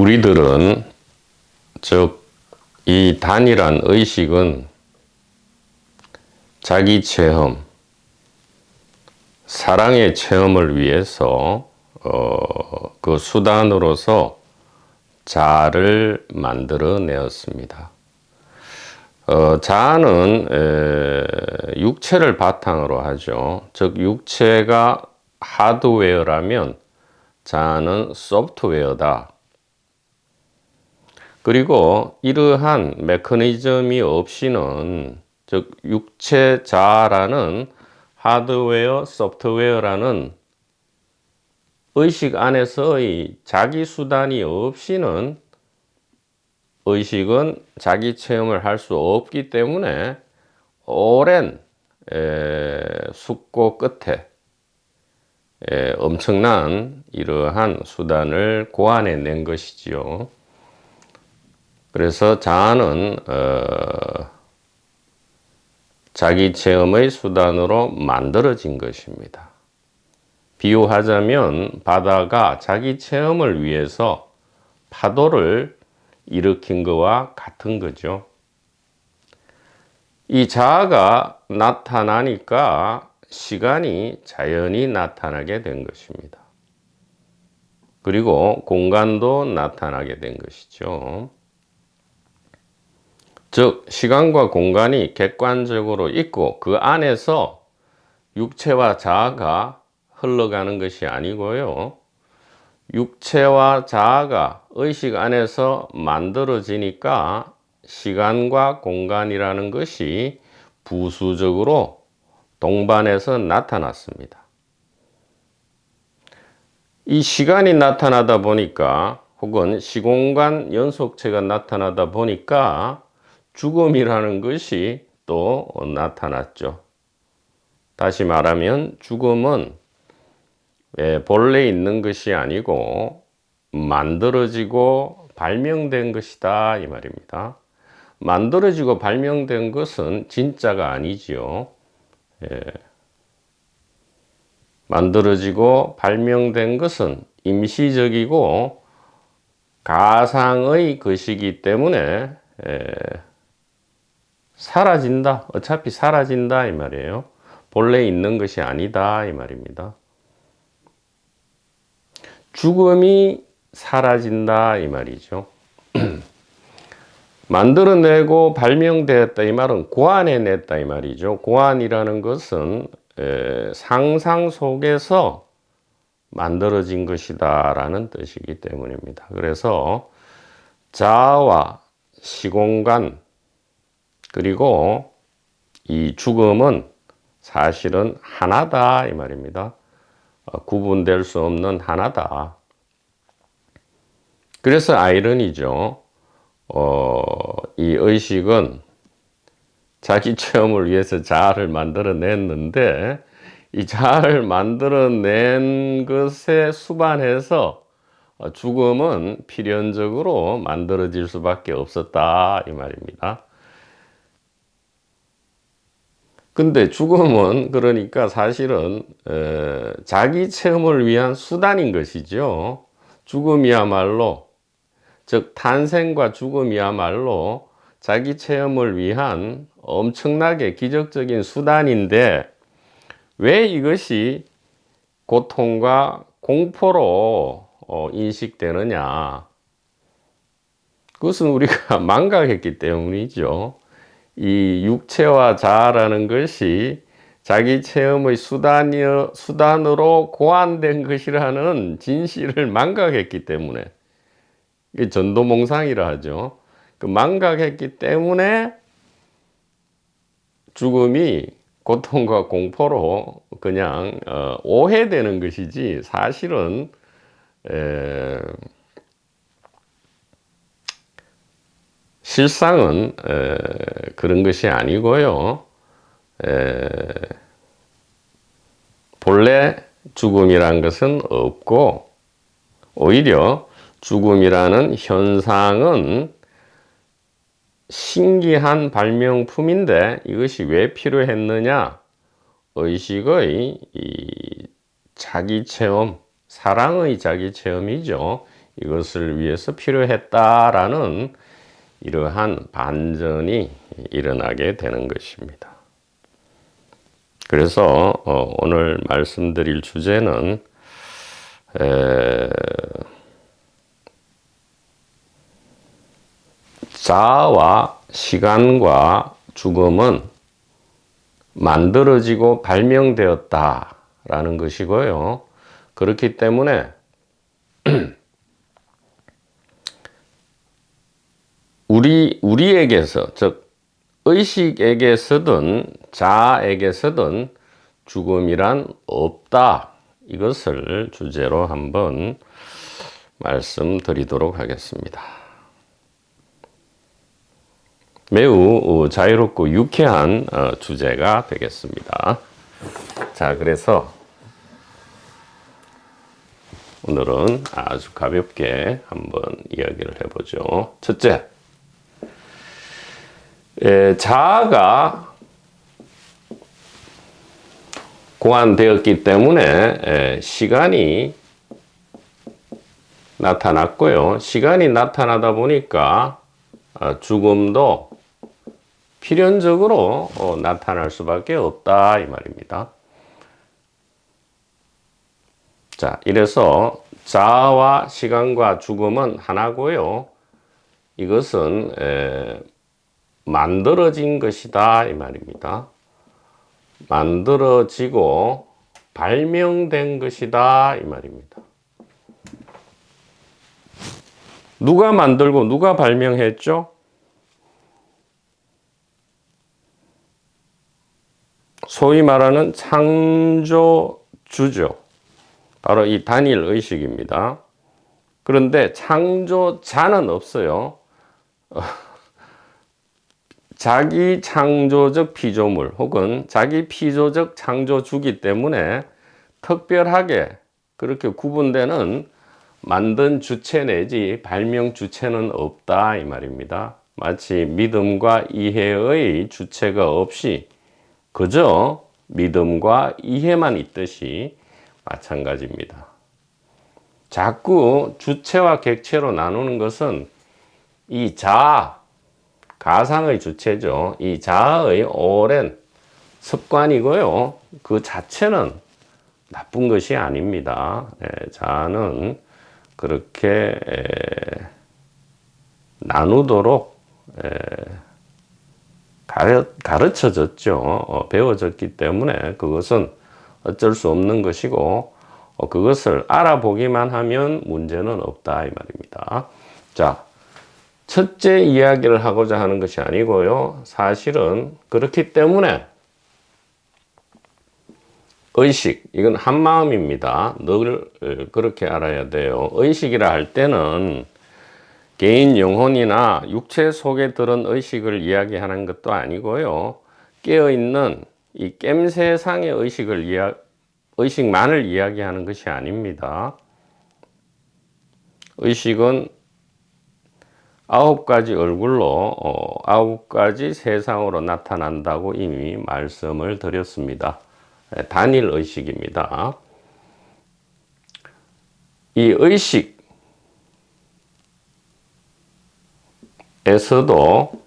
우리들은 즉 이 단일한 의식은 자기 체험, 사랑의 체험을 위해서 그 수단으로서 자아를 만들어내었습니다. 자아는 육체를 바탕으로 하죠. 즉 육체가 하드웨어라면 자아는 소프트웨어다. 그리고 이러한 메커니즘이 없이는, 즉 육체 자아라는 하드웨어, 소프트웨어라는 의식 안에서의 자기 수단이 없이는 의식은 자기 체험을 할 수 없기 때문에 오랜 숙고 끝에 엄청난 이러한 수단을 고안해낸 것이지요. 그래서 자아는 자기 체험의 수단으로 만들어진 것입니다. 비유하자면 바다가 자기 체험을 위해서 파도를 일으킨 것과 같은 거죠. 이 자아가 나타나니까 시간이 자연히 나타나게 된 것입니다. 그리고 공간도 나타나게 된 것이죠. 즉 시간과 공간이 객관적으로 있고 그 안에서 육체와 자아가 흘러가는 것이 아니고요. 육체와 자아가 의식 안에서 만들어지니까 시간과 공간이라는 것이 부수적으로 동반해서 나타났습니다. 이 시간이 나타나다 보니까 혹은 시공간 연속체가 나타나다 보니까 죽음이라는 것이 또 나타났죠. 다시 말하면 죽음은 본래 있는 것이 아니고 만들어지고 발명된 것이다 이 말입니다. 만들어지고 발명된 것은 진짜가 아니지요. 만들어지고 발명된 것은 임시적이고 가상의 것이기 때문에 사라진다. 어차피 사라진다 이 말이에요. 본래 있는 것이 아니다 이 말입니다. 죽음이 사라진다 이 말이죠. 만들어내고 발명되었다 이 말은 고안해냈다 이 말이죠. 고안이라는 것은 상상 속에서 만들어진 것이다 라는 뜻이기 때문입니다. 그래서 자아와 시공간 그리고 이 죽음은 사실은 하나다 이 말입니다. 구분될 수 없는 하나다. 그래서 아이러니죠. 이 의식은 자기 체험을 위해서 자아를 만들어냈는데 이 자아를 만들어낸 것에 수반해서 죽음은 필연적으로 만들어질 수밖에 없었다 이 말입니다. 근데 죽음은 그러니까 사실은 자기 체험을 위한 수단인 것이죠. 죽음이야말로, 즉 탄생과 죽음이야말로 자기 체험을 위한 엄청나게 기적적인 수단인데 왜 이것이 고통과 공포로 인식되느냐? 그것은 우리가 망각했기 때문이죠. 이 육체와 자아라는 것이 자기 체험의 수단으로 고안된 것이라는 진실을 망각했기 때문에, 이게 전도몽상이라 하죠. 그 망각했기 때문에 죽음이 고통과 공포로 그냥 오해되는 것이지 사실은 실상은 그런 것이 아니고요. 본래 죽음이란 것은 없고 오히려 죽음이라는 현상은 신기한 발명품인데 이것이 왜 필요했느냐? 의식의 이 자기 체험, 사랑의 자기 체험이죠. 이것을 위해서 필요했다라는 이러한 반전이 일어나게 되는 것입니다. 그래서 오늘 말씀드릴 주제는 자아와 시간과 죽음은 만들어지고 발명되었다라는 것이고요. 그렇기 때문에 우리에게서, 즉 의식에게서든 자아에게서든 죽음이란 없다. 이것을 주제로 한번 말씀드리도록 하겠습니다. 매우 자유롭고 유쾌한 주제가 되겠습니다. 자, 그래서 오늘은 아주 가볍게 한번 이야기를 해보죠. 첫째, 자아가 고안되었기 때문에 시간이 나타났고요. 시간이 나타나다 보니까 죽음도 필연적으로 나타날 수밖에 없다 이 말입니다. 자, 이래서 자아와 시간과 죽음은 하나고요. 이것은 만들어진 것이다 이 말입니다. 만들어지고 발명된 것이다 이 말입니다. 누가 만들고 누가 발명했죠? 소위 말하는 창조주죠. 바로 이 단일 의식입니다. 그런데 창조자는 없어요. 자기 창조적 피조물 혹은 자기 피조적 창조주기 때문에 특별하게 그렇게 구분되는 만든 주체 내지 발명 주체는 없다 이 말입니다. 마치 믿음과 이해의 주체가 없이 그저 믿음과 이해만 있듯이 마찬가지입니다. 자꾸 주체와 객체로 나누는 것은 이 자아, 가상의 주체죠. 이 자아의 오랜 습관이고요. 그 자체는 나쁜 것이 아닙니다. 자아는 그렇게 나누도록 가르쳐졌죠. 배워졌기 때문에 그것은 어쩔 수 없는 것이고 그것을 알아보기만 하면 문제는 없다 이 말입니다. 자, 첫째 이야기를 하고자 하는 것이 아니고요. 사실은 그렇기 때문에 의식, 이건 한마음입니다. 늘 그렇게 알아야 돼요. 의식이라 할 때는 개인 영혼이나 육체 속에 들은 의식을 이야기하는 것도 아니고요. 깨어있는 이 깸세상의 의식만을 이야기하는 것이 아닙니다. 의식은 9가지 얼굴로 9가지 세상으로 나타난다고 이미 말씀을 드렸습니다. 단일 의식입니다. 이 의식에서도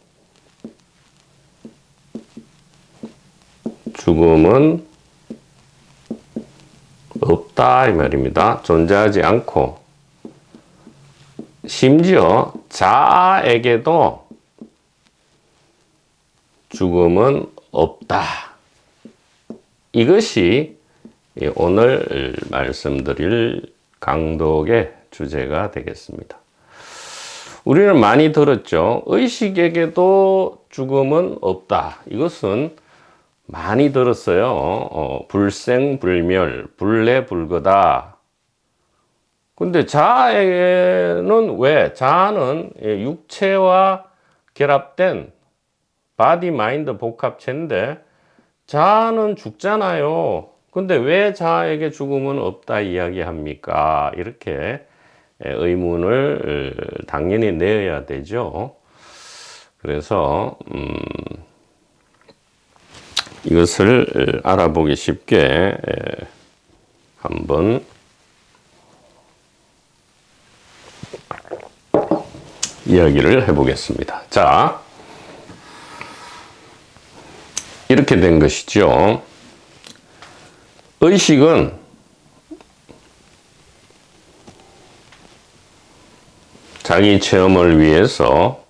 죽음은 없다 이 말입니다. 존재하지 않고 심지어 자아에게도 죽음은 없다. 이것이 오늘 말씀드릴 강독의 주제가 되겠습니다. 우리는 많이 들었죠. 의식에게도 죽음은 없다. 이것은 많이 들었어요. 불생불멸, 불례불거다. 근데 자아에게는 왜? 자아는 육체와 결합된 바디 마인드 복합체인데 자아는 죽잖아요. 근데 왜 자아에게 죽음은 없다 이야기합니까? 이렇게 의문을 당연히 내어야 되죠. 그래서 이것을 알아보기 쉽게 한번 이야기를 해보겠습니다. 자, 이렇게 된 것이죠. 의식은 자기 체험을 위해서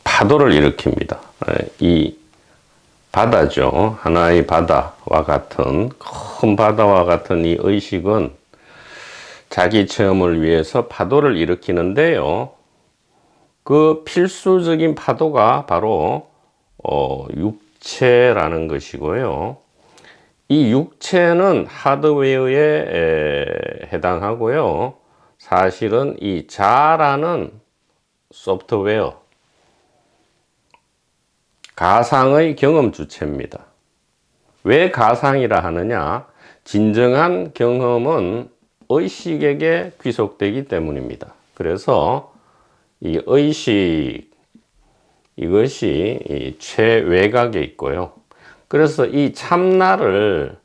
파도를 일으킵니다. 이 바다죠. 하나의 바다와 같은, 큰 바다와 같은 이 의식은 자기 체험을 위해서 파도를 일으키는데요. 그 필수적인 파도가 바로 육체라는 것이고요. 이 육체는 하드웨어에 해당하고요. 사실은 이 자라는 소프트웨어, 가상의 경험 주체입니다. 왜 가상이라 하느냐? 진정한 경험은 의식에게 귀속되기 때문입니다. 그래서 이 의식, 이것이 이 최외곽에 있고요. 그래서 이 참나를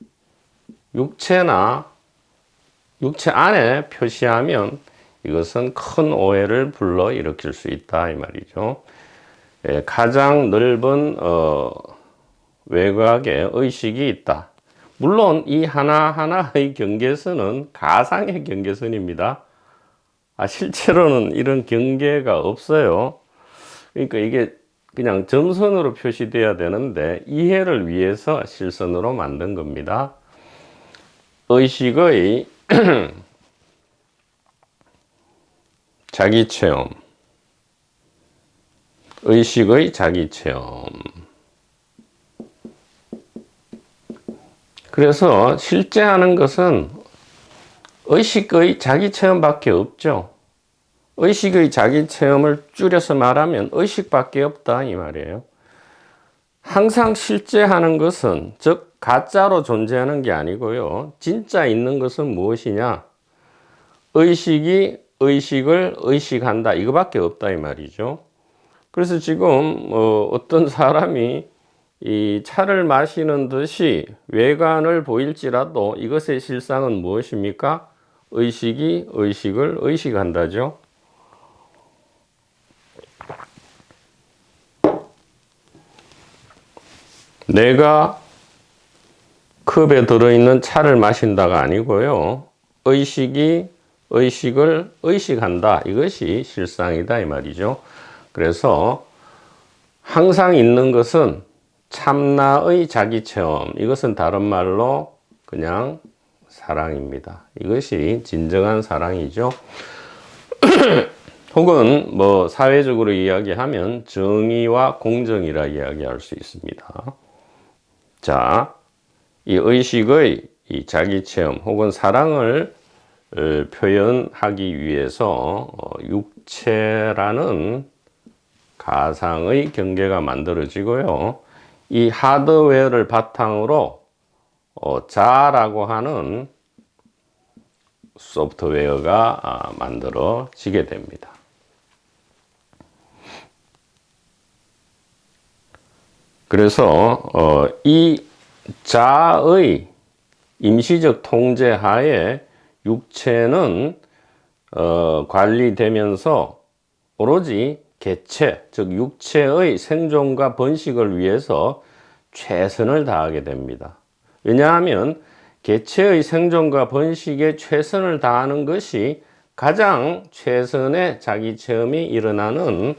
육체 안에 표시하면 이것은 큰 오해를 불러일으킬 수 있다 이 말이죠. 가장 넓은 외곽에 의식이 있다. 물론 이 하나하나의 경계선은 가상의 경계선입니다. 실제로는 이런 경계가 없어요. 그러니까 이게 그냥 점선으로 표시돼야 되는데 이해를 위해서 실선으로 만든 겁니다. 의식의 자기 체험, 의식의 자기 체험. 그래서 실제 하는 것은 의식의 자기 체험밖에 없죠. 의식의 자기 체험을 줄여서 말하면 의식밖에 없다 이 말이에요. 항상 실제 하는 것은, 즉 가짜로 존재하는 게 아니고요. 진짜 있는 것은 무엇이냐? 의식이 의식을 의식한다 이거밖에 없다 이 말이죠. 그래서 지금 어떤 사람이 이 차를 마시는 듯이 외관을 보일지라도 이것의 실상은 무엇입니까? 의식이 의식을 의식한다죠. 내가 컵에 들어있는 차를 마신다가 아니고요. 의식이 의식을 의식한다. 이것이 실상이다 이 말이죠. 그래서 항상 있는 것은 참나의 자기 체험. 이것은 다른 말로 그냥 사랑입니다. 이것이 진정한 사랑이죠. 혹은 뭐 사회적으로 이야기하면 정의와 공정이라 이야기할 수 있습니다. 자, 이 의식의 이 자기 체험 혹은 사랑을 표현하기 위해서 육체라는 가상의 경계가 만들어지고요. 이 하드웨어를 바탕으로 자라고 하는 소프트웨어가 만들어지게 됩니다. 그래서 이 자의 임시적 통제 하에 육체는 관리되면서 오로지 개체, 즉 육체의 생존과 번식을 위해서 최선을 다하게 됩니다. 왜냐하면 개체의 생존과 번식에 최선을 다하는 것이 가장 최선의 자기 체험이 일어나는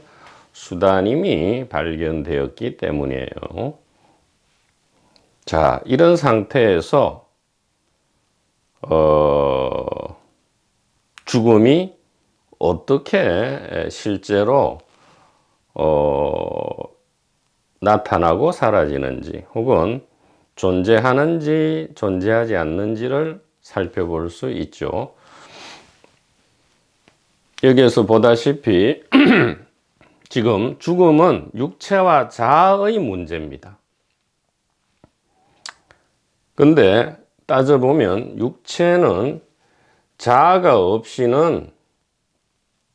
수단임이 발견되었기 때문이에요. 자, 이런 상태에서 죽음이 어떻게 실제로 나타나고 사라지는지 혹은 존재하는지 존재하지 않는지를 살펴볼 수 있죠. 여기에서 보다시피 지금 죽음은 육체와 자아의 문제입니다. 근데 따져보면 육체는 자아가 없이는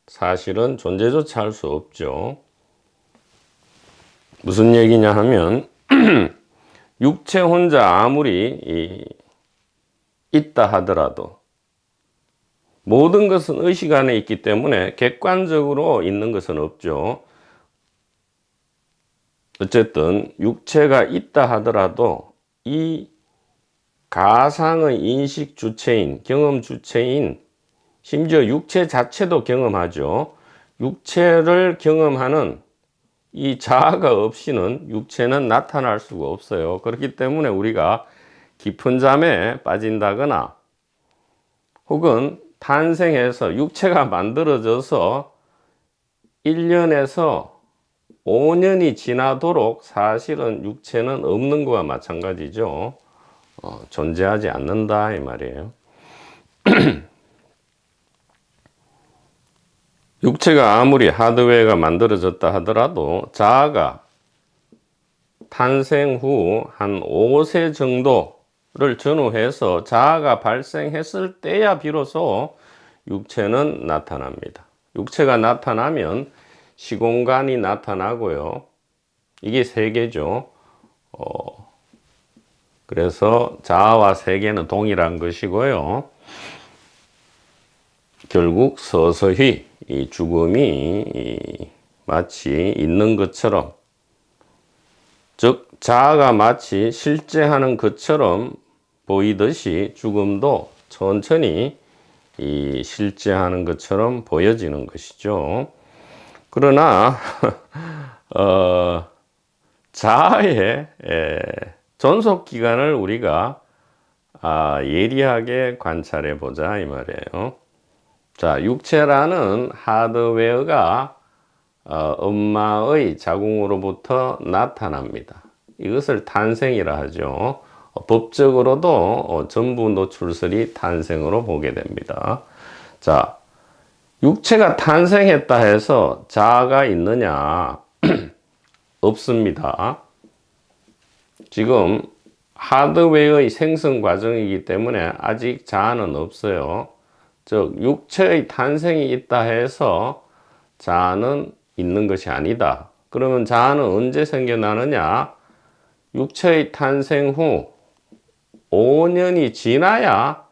사실은 존재조차 할 수 없죠. 무슨 얘기냐 하면 육체 혼자 아무리 있다 하더라도 모든 것은 의식 안에 있기 때문에 객관적으로 있는 것은 없죠. 어쨌든 육체가 있다 하더라도 이 가상의 인식 주체인, 경험 주체인, 심지어 육체 자체도 경험하죠. 육체를 경험하는 이 자아가 없이는 육체는 나타날 수가 없어요. 그렇기 때문에 우리가 깊은 잠에 빠진다거나 혹은 탄생해서 육체가 만들어져서 1년에서 5년이 지나도록 사실은 육체는 없는 것과 마찬가지죠. 존재하지 않는다 이 말이에요. 육체가 아무리 하드웨어가 만들어졌다 하더라도 자아가 탄생 후 한 5세 정도를 전후해서 자아가 발생했을 때야 비로소 육체는 나타납니다. 육체가 나타나면 시공간이 나타나고요. 이게 세계죠. 그래서 자아와 세계는 동일한 것이고요. 결국 서서히 이 죽음이 마치 있는 것처럼, 즉 자아가 마치 실제하는 것처럼 보이듯이 죽음도 천천히 이 실제하는 것처럼 보여지는 것이죠. 그러나 자아의 존속 기간을 우리가 예리하게 관찰해 보자 이 말이에요. 자, 육체라는 하드웨어가 엄마의 자궁으로부터 나타납니다. 이것을 탄생이라 하죠. 법적으로도 전부 노출설이 탄생으로 보게 됩니다. 자, 육체가 탄생했다 해서 자아가 있느냐? 없습니다. 지금 하드웨어의 생성 과정이기 때문에 아직 자아는 없어요. 즉 육체의 탄생이 있다 해서 자아는 있는 것이 아니다. 그러면 자아는 언제 생겨나느냐? 육체의 탄생 후 5년이 지나야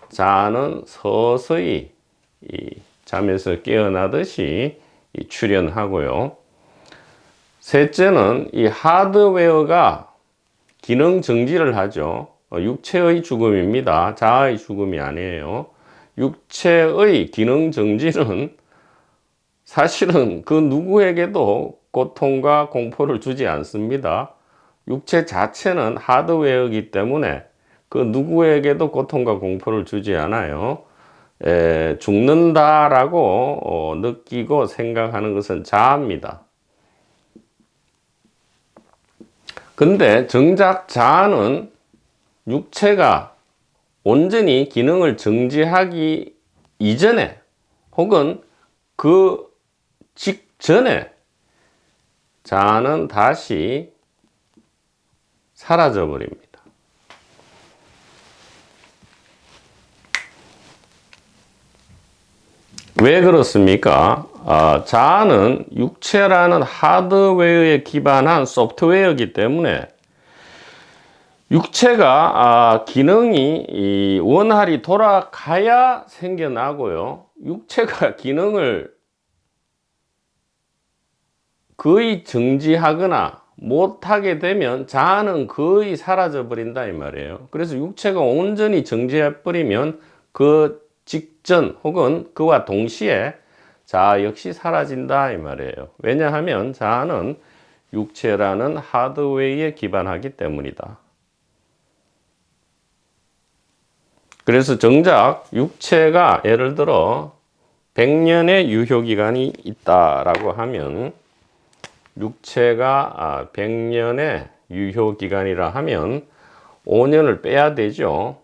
자아는 서서히 이 잠에서 깨어나듯이 출현하고요. 셋째는 이 하드웨어가 기능 정지를 하죠. 육체의 죽음입니다. 자아의 죽음이 아니에요. 육체의 기능 정지는 사실은 그 누구에게도 고통과 공포를 주지 않습니다. 육체 자체는 하드웨어이기 때문에 그 누구에게도 고통과 공포를 주지 않아요. 죽는다라고 느끼고 생각하는 것은 자아입니다. 근데 정작 자아는 육체가 온전히 기능을 정지하기 이전에 혹은 그 직전에 자아는 다시 사라져 버립니다. 왜 그렇습니까? 자아는 육체라는 하드웨어에 기반한 소프트웨어이기 때문에 육체가 기능이 원활히 돌아가야 생겨나고요. 육체가 기능을 거의 정지하거나 못하게 되면 자아는 거의 사라져 버린다 이 말이에요. 그래서 육체가 온전히 정지해 버리면 그 직전 혹은 그와 동시에 자아 역시 사라진다 이 말이에요. 왜냐하면 자아는 육체라는 하드웨어에 기반하기 때문이다. 그래서 정작 육체가 예를 들어 100년의 유효기간이 있다라고 하면, 육체가 100년의 유효기간이라 하면 5년을 빼야 되죠.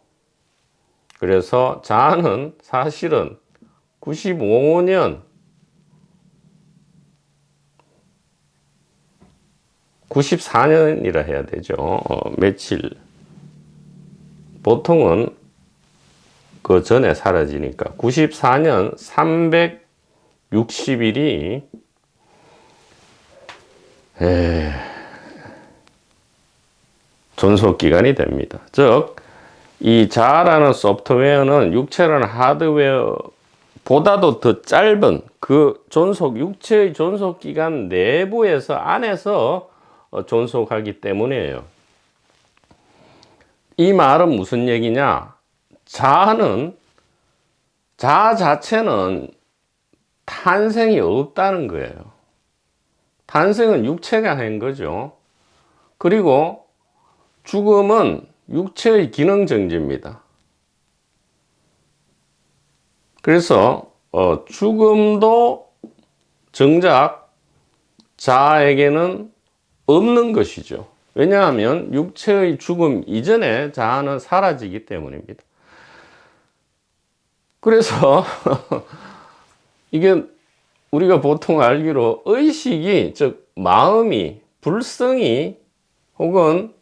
그래서 자아는 사실은 95년, 94년이라 해야 되죠. 며칠. 보통은 그 전에 사라지니까 94년 360일이 존속기간이 됩니다. 즉 이 자아라는 소프트웨어는 육체라는 하드웨어보다도 더 짧은 그 육체의 존속 기간 내부에서 안에서 존속하기 때문이에요. 이 말은 무슨 얘기냐? 자아 자체는 탄생이 없다는 거예요. 탄생은 육체가 한 거죠. 그리고 죽음은 육체의 기능 정지입니다. 그래서 죽음도 정작 자아에게는 없는 것이죠. 왜냐하면 육체의 죽음 이전에 자아는 사라지기 때문입니다. 그래서 이게 우리가 보통 알기로 의식이, 즉 마음이, 불성이 혹은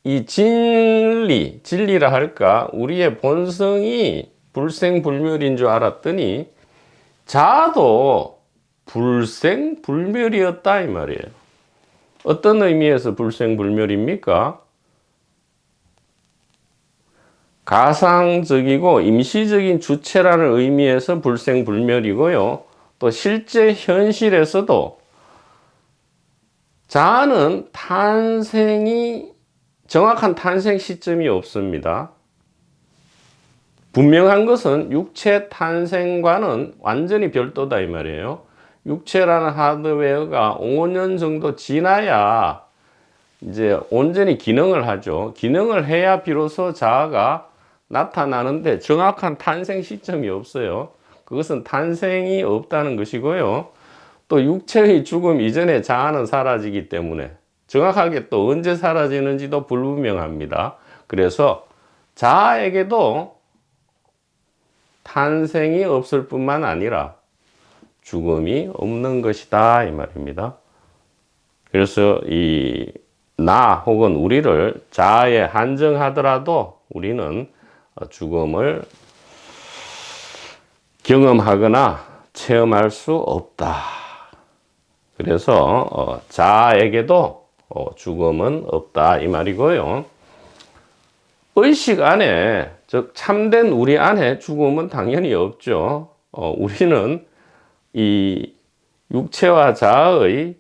이 진리라 할까, 우리의 본성이 불생불멸인 줄 알았더니 자아도 불생불멸이었다 이 말이에요. 어떤 의미에서 불생불멸입니까? 가상적이고 임시적인 주체라는 의미에서 불생불멸이고요. 또 실제 현실에서도 자아는 정확한 탄생 시점이 없습니다. 분명한 것은 육체 탄생과는 완전히 별도다 이 말이에요. 육체라는 하드웨어가 5년 정도 지나야 이제 온전히 기능을 하죠. 기능을 해야 비로소 자아가 나타나는데 정확한 탄생 시점이 없어요. 그것은 탄생이 없다는 것이고요. 또 육체의 죽음 이전에 자아는 사라지기 때문에 정확하게 또 언제 사라지는지도 불분명합니다. 그래서 자아에게도 탄생이 없을 뿐만 아니라 죽음이 없는 것이다 이 말입니다. 그래서 이 나 혹은 우리를 자아에 한정하더라도 우리는 죽음을 경험하거나 체험할 수 없다. 그래서 자아에게도 죽음은 없다 이 말이고요. 의식 안에, 즉 참된 우리 안에 죽음은 당연히 없죠. 우리는 이 육체와 자아의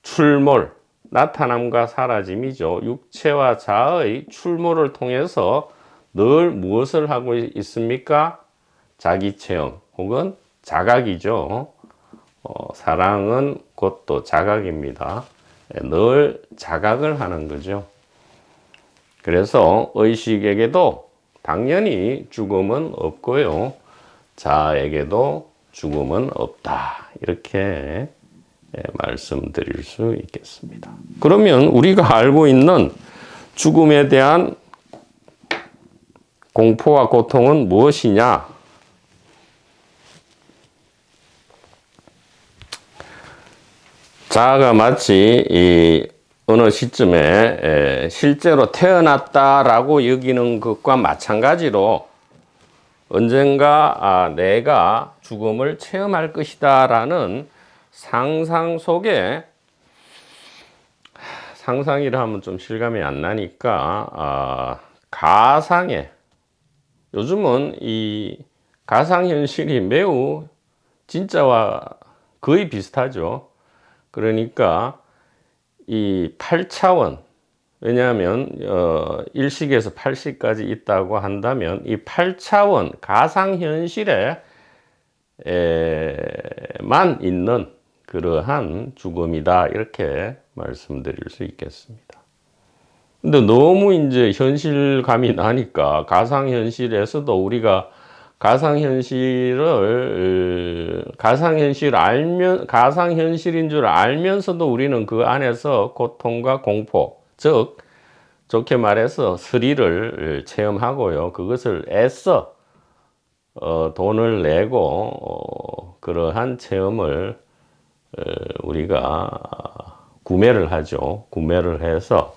출몰, 나타남과 사라짐이죠. 육체와 자아의 출몰을 통해서 늘 무엇을 하고 있습니까? 자기 체험 혹은 자각이죠. 사랑은 곧 또 자각입니다. 늘 자각을 하는 거죠. 그래서 의식에게도 당연히 죽음은 없고요. 자아에게도 죽음은 없다. 이렇게 말씀드릴 수 있겠습니다. 그러면 우리가 알고 있는 죽음에 대한 공포와 고통은 무엇이냐? 자아가 마치 어느 시점에 실제로 태어났다라고 여기는 것과 마찬가지로 언젠가 내가 죽음을 체험할 것이다 라는 상상 속에, 상상이라 하면 좀 실감이 안 나니까 가상에, 요즘은 이 가상현실이 매우 진짜와 거의 비슷하죠. 그러니까 이 8차원, 왜냐하면 1식에서 8식까지 있다고 한다면 이 8차원 가상현실에 만 있는 그러한 죽음이다 이렇게 말씀드릴 수 있겠습니다. 근데 너무 이제 현실감이 나니까 가상현실에서도 우리가 가상현실인 줄 알면서도 우리는 그 안에서 고통과 공포, 즉 좋게 말해서 스릴을 체험하고요. 그것을 애써 돈을 내고 그러한 체험을 우리가 구매를 하죠. 구매를 해서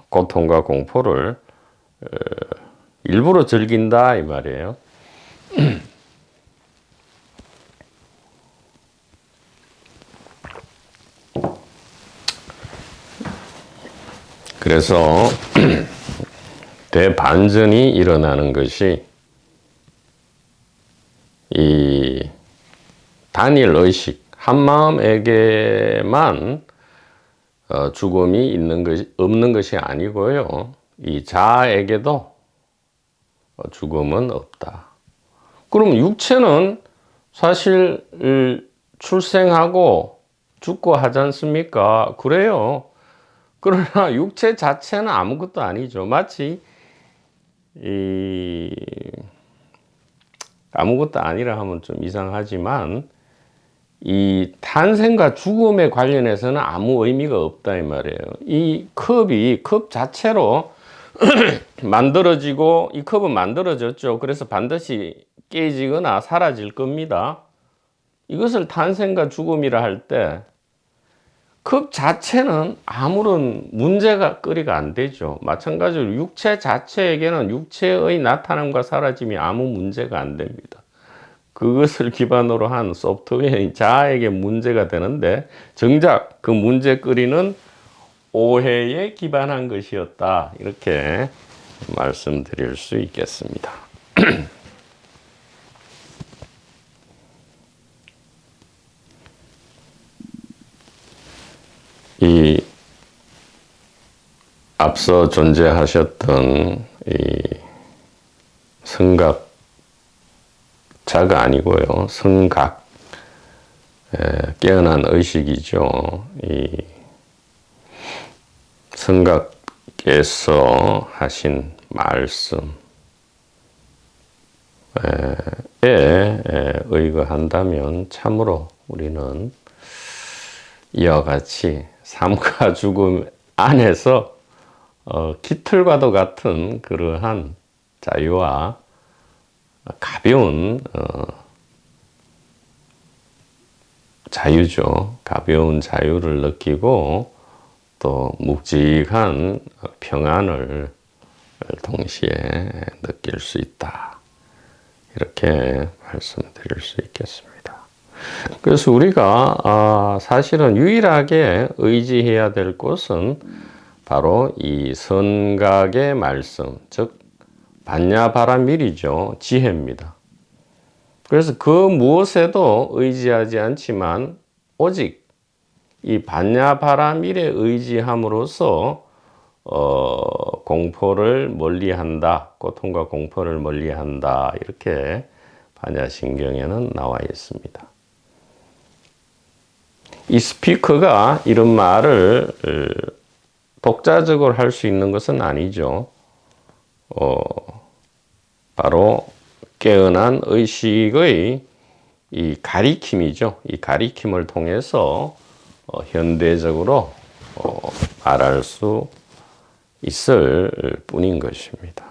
고통과 공포를 일부러 즐긴다 이 말이에요. 그래서 대반전이 일어나는 것이 이 단일 의식, 한마음에게만 죽음이 있는 것이 없는 것이 아니고요. 이 자아에게도 죽음은 없다. 그럼 육체는 사실 출생하고 죽고 하지 않습니까? 그래요. 그러나 육체 자체는 아무것도 아니죠. 마치 아무것도 아니라 하면 좀 이상하지만 이 탄생과 죽음에 관련해서는 아무 의미가 없다 이 말이에요. 이 컵이 컵 자체로 만들어지고 이 컵은 만들어졌죠. 그래서 반드시 깨지거나 사라질 겁니다. 이것을 탄생과 죽음이라 할 때 컵 자체는 아무런 문제가 거리가 안 되죠. 마찬가지로 육체 자체에게는 육체의 나타남과 사라짐이 아무 문제가 안 됩니다. 그것을 기반으로 한 소프트웨어인 자아에게 문제가 되는데 정작 그 문제거리는 오해에 기반한 것이었다. 이렇게 말씀드릴 수 있겠습니다. 이 앞서 존재하셨던 이 성각자가 아니고요. 성각, 깨어난 의식이죠. 이 성각께서 하신 말씀에 의거한다면 참으로 우리는 이와 같이 삶과 죽음 안에서 깃털과도 같은 그러한 자유와 가벼운 자유죠. 가벼운 자유를 느끼고 또 묵직한 평안을 동시에 느낄 수 있다. 이렇게 말씀드릴 수 있겠습니다. 그래서 우리가 사실은 유일하게 의지해야 될 것은 바로 이 선각의 말씀, 즉 반야바라밀이죠. 지혜입니다. 그래서 그 무엇에도 의지하지 않지만 오직 이 반야바라밀에 의지함으로써 공포를 멀리한다. 고통과 공포를 멀리한다. 이렇게 반야신경에는 나와 있습니다. 이 스피커가 이런 말을 독자적으로 할 수 있는 것은 아니죠. 바로 깨어난 의식의 이 가리킴이죠. 이 가리킴을 통해서 현대적으로 말할 수 있을 뿐인 것입니다.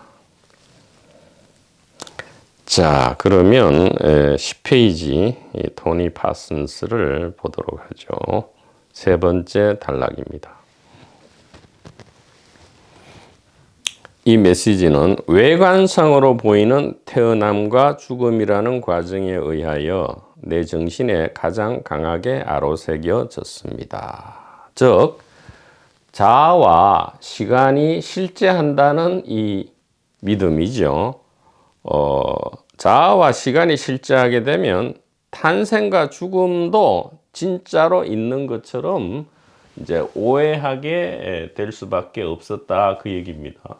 자, 그러면 10페이지 토니 파슨스를 보도록 하죠. 세 번째 단락입니다. 이 메시지는 외관상으로 보이는 태어남과 죽음이라는 과정에 의하여 내 정신에 가장 강하게 아로새겨졌습니다. 즉, 자아와 시간이 실제한다는 이 믿음이죠. 자아와 시간이 실제하게 되면 탄생과 죽음도 진짜로 있는 것처럼 이제 오해하게 될 수밖에 없었다 그 얘기입니다.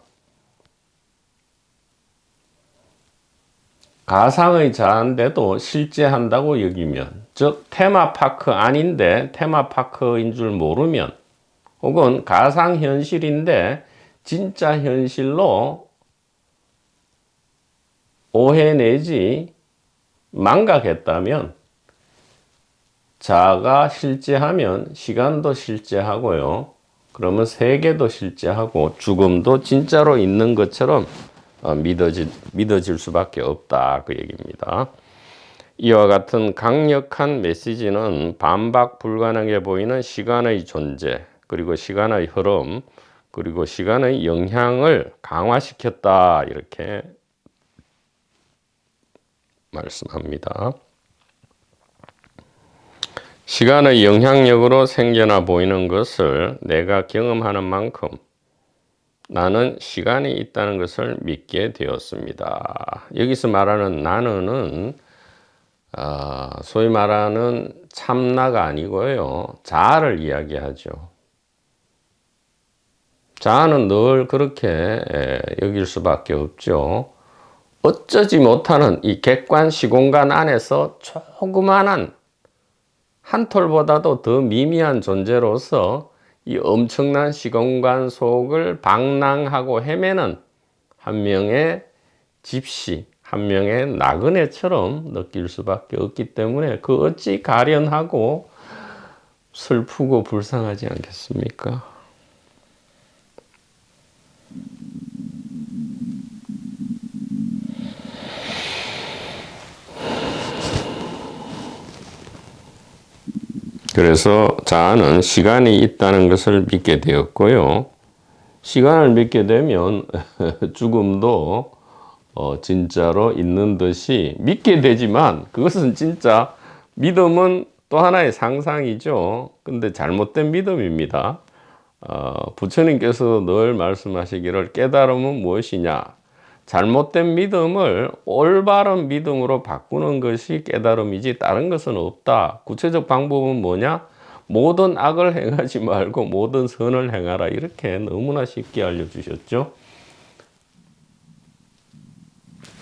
가상의 자아인데도 실제한다고 여기면, 즉 테마파크 아닌데 테마파크인 줄 모르면, 혹은 가상현실인데 진짜 현실로 오해 내지 망각했다면 자아가 실제하면 시간도 실제하고요. 그러면 세계도 실제하고 죽음도 진짜로 있는 것처럼 믿어질 수밖에 없다 그 얘기입니다. 이와 같은 강력한 메시지는 반박 불가능해 보이는 시간의 존재, 그리고 시간의 흐름, 그리고 시간의 영향을 강화시켰다 이렇게 말씀합니다. 시간의 영향력으로 생겨나 보이는 것을 내가 경험하는 만큼 나는 시간이 있다는 것을 믿게 되었습니다. 여기서 말하는 나는은 소위 말하는 참나가 아니고요. 자아를 이야기하죠. 자아는 늘 그렇게 여길 수밖에 없죠. 어쩌지 못하는 이 객관 시공간 안에서 조그만한 한 톨보다도 더 미미한 존재로서 이 엄청난 시공간 속을 방랑하고 헤매는 한 명의 집시, 한 명의 나그네처럼 느낄 수밖에 없기 때문에 그 어찌 가련하고 슬프고 불쌍하지 않겠습니까? 그래서 자아는 시간이 있다는 것을 믿게 되었고요. 시간을 믿게 되면 죽음도 진짜로 있는 듯이 믿게 되지만 그것은 진짜 믿음은 또 하나의 상상이죠. 근데 잘못된 믿음입니다. 부처님께서 늘 말씀하시기를 깨달음은 무엇이냐? 잘못된 믿음을 올바른 믿음으로 바꾸는 것이 깨달음이지 다른 것은 없다. 구체적 방법은 뭐냐? 모든 악을 행하지 말고 모든 선을 행하라. 이렇게 너무나 쉽게 알려주셨죠.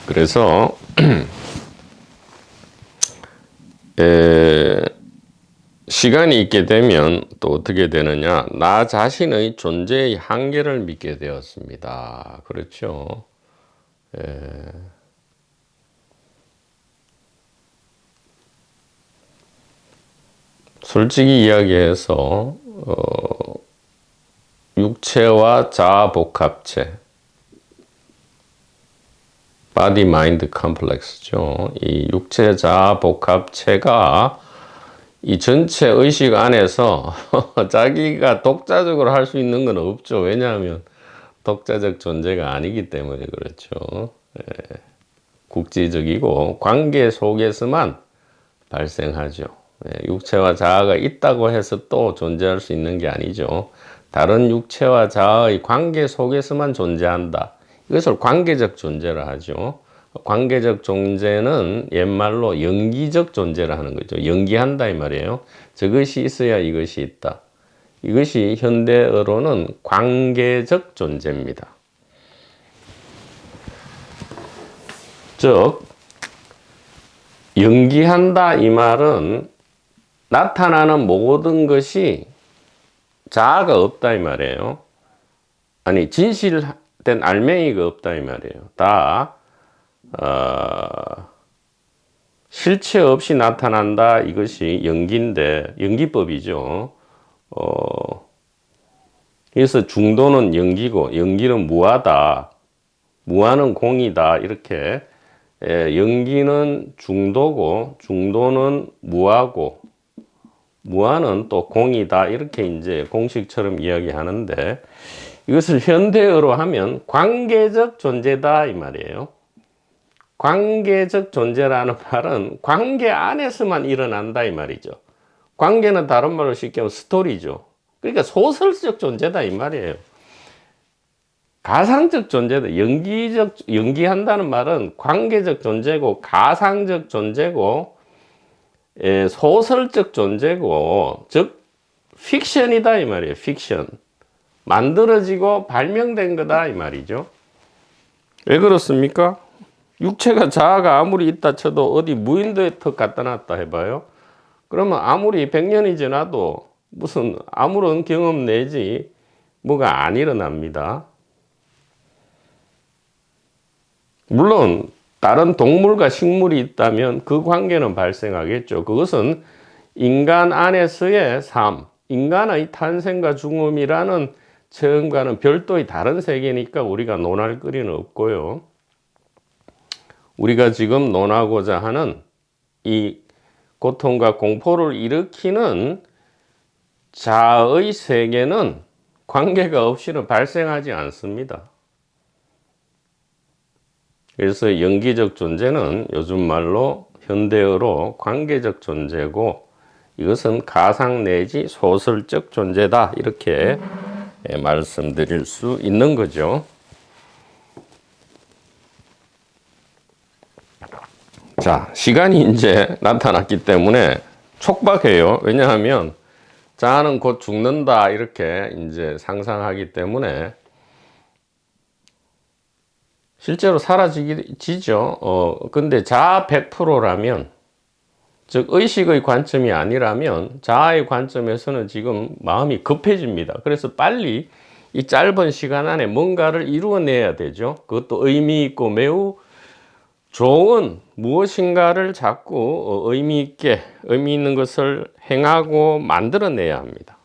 그래서 시간이 있게 되면 또 어떻게 되느냐? 나 자신의 존재의 한계를 믿게 되었습니다. 그렇죠. 솔직히 이야기해서 육체와 자아 복합체, body mind complex죠. 이 육체 자아 복합체가 이 전체 의식 안에서 자기가 독자적으로 할 수 있는 건 없죠. 왜냐하면 독자적 존재가 아니기 때문에 그렇죠. 국지적이고 관계 속에서만 발생하죠. 육체와 자아가 있다고 해서 또 존재할 수 있는 게 아니죠. 다른 육체와 자아의 관계 속에서만 존재한다. 이것을 관계적 존재라 하죠. 관계적 존재는 옛말로 연기적 존재라 하는 거죠. 연기한다 이 말이에요. 저것이 있어야 이것이 있다. 이것이 현대어로는 관계적 존재입니다. 즉 연기한다 이 말은 나타나는 모든 자아가 없다 이 말이에요. 아니 진실된 알맹이가 없다 이 말이에요. 다 실체 없이 나타난다 이것이 연기인데 연기법이죠. 그래서 중도는 연기고 연기는 무하다. 무하는 공이다. 이렇게 연기는 중도고 중도는 무하고 무하는 또 공이다. 이렇게 이제 공식처럼 이야기하는데 이것을 현대어로 하면 관계적 존재다 이 말이에요. 관계적 존재라는 말은 관계 안에서만 일어난다 이 말이죠. 관계는 다른 말로 쉽게 하면 스토리죠. 그러니까 소설적 존재다 이 말이에요. 가상적 존재다. 연기한다는 말은 관계적 존재고 가상적 존재고 소설적 존재고 즉 픽션이다 이 말이에요. 픽션. 만들어지고 발명된 거다 이 말이죠. 왜 그렇습니까? 육체가 자아가 아무리 있다 쳐도 어디 무인도에 턱 갖다 놨다 해봐요. 그러면 아무리 100년이 지나도 무슨 아무런 경험 내지 뭐가 안 일어납니다. 물론 다른 동물과 식물이 있다면 그 관계는 발생하겠죠. 그것은 인간 안에서의 삶, 인간의 탄생과 죽음이라는 체험과는 별도의 다른 세계니까 우리가 논할 거리는 없고요. 우리가 지금 논하고자 하는 이 고통과 공포를 일으키는 자아의 세계는 관계가 없이는 발생하지 않습니다. 그래서 연기적 존재는 요즘 말로 현대어로 관계적 존재고 이것은 가상 내지 소설적 존재다 이렇게 말씀드릴 수 있는 거죠. 자, 시간이 이제 나타났기 때문에 촉박해요. 왜냐하면 자아는 곧 죽는다 이렇게 이제 상상하기 때문에 실제로 사라지죠. 근데 자아 100%라면, 즉 의식의 관점이 아니라면 자아의 관점에서는 지금 마음이 급해집니다. 그래서 빨리 이 짧은 시간 안에 뭔가를 이루어내야 되죠. 그것도 의미 있고 매우 좋은 무엇인가를 자꾸 의미 있게, 의미 있는 것을 행하고 만들어내야 합니다.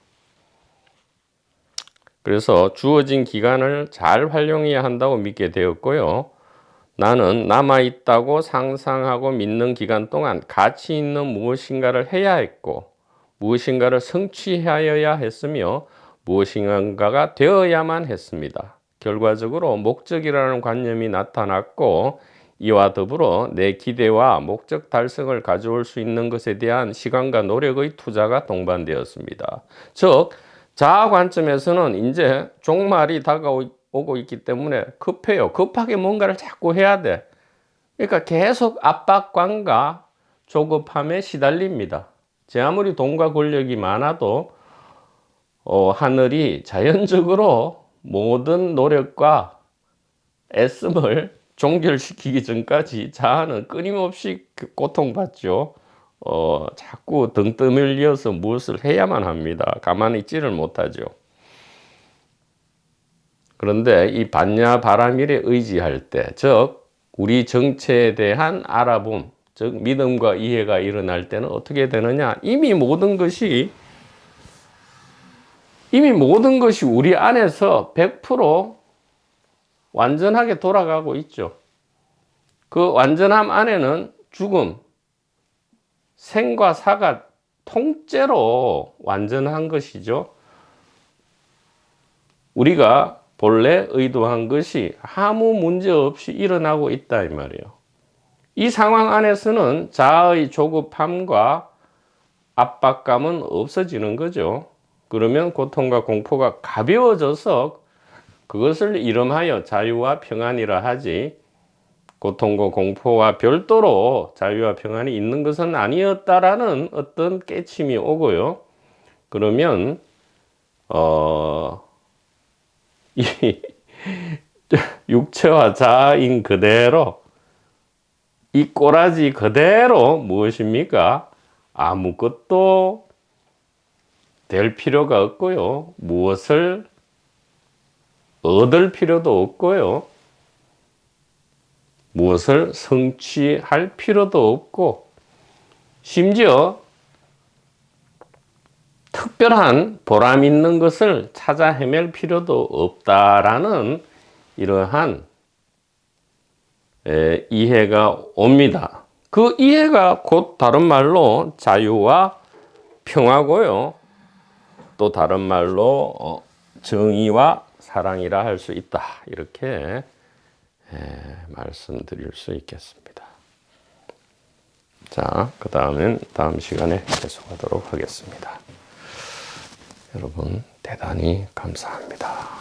그래서 주어진 기간을 잘 활용해야 한다고 믿게 되었고요. 나는 남아있다고 상상하고 믿는 기간 동안 가치 있는 무엇인가를 해야 했고, 무엇인가를 성취하여야 했으며, 무엇인가가 되어야만 했습니다. 결과적으로 목적이라는 관념이 나타났고, 이와 더불어 내 기대와 목적 달성을 가져올 수 있는 것에 대한 시간과 노력의 투자가 동반되었습니다. 즉, 자아 관점에서는 이제 종말이 다가오고 있기 때문에 급해요. 급하게 뭔가를 자꾸 해야 돼. 그러니까 계속 압박감과 조급함에 시달립니다. 제 아무리 돈과 권력이 많아도 하늘이 자연적으로 모든 노력과 애씀을 종결시키기 전까지 자아는 끊임없이 고통받죠. 자꾸 등 떠밀려서 무엇을 해야만 합니다. 가만히 있지를 못하죠. 그런데 이 반야바라밀에 의지할 때, 즉 우리 정체에 대한 알아봄, 즉 믿음과 이해가 일어날 때는 어떻게 되느냐? 이미 모든 것이 우리 안에서 100% 완전하게 돌아가고 있죠. 그 완전함 안에는 죽음, 생과 사가 통째로 완전한 것이죠. 우리가 본래 의도한 것이 아무 문제 없이 일어나고 있다 이 말이에요. 이 상황 안에서는 자아의 조급함과 압박감은 없어지는 거죠. 그러면 고통과 공포가 가벼워져서 그것을 이름하여 자유와 평안이라 하지, 고통과 공포와 별도로 자유와 평안이 있는 것은 아니었다라는 어떤 깨침이 오고요. 그러면 이 육체와 자아인 그대로, 이 꼬라지 그대로 무엇입니까? 아무것도 될 필요가 없고요. 무엇을 얻을 필요도 없고요. 무엇을 성취할 필요도 없고, 심지어 특별한 보람 있는 것을 찾아 헤맬 필요도 없다라는 이러한 이해가 옵니다. 그 이해가 곧 다른 말로 자유와 평화고요. 또 다른 말로 정의와 사랑이라 할 수 있다. 이렇게 말씀드릴 수 있겠습니다. 자, 그 다음엔 다음 시간에 계속하도록 하겠습니다. 여러분 대단히 감사합니다.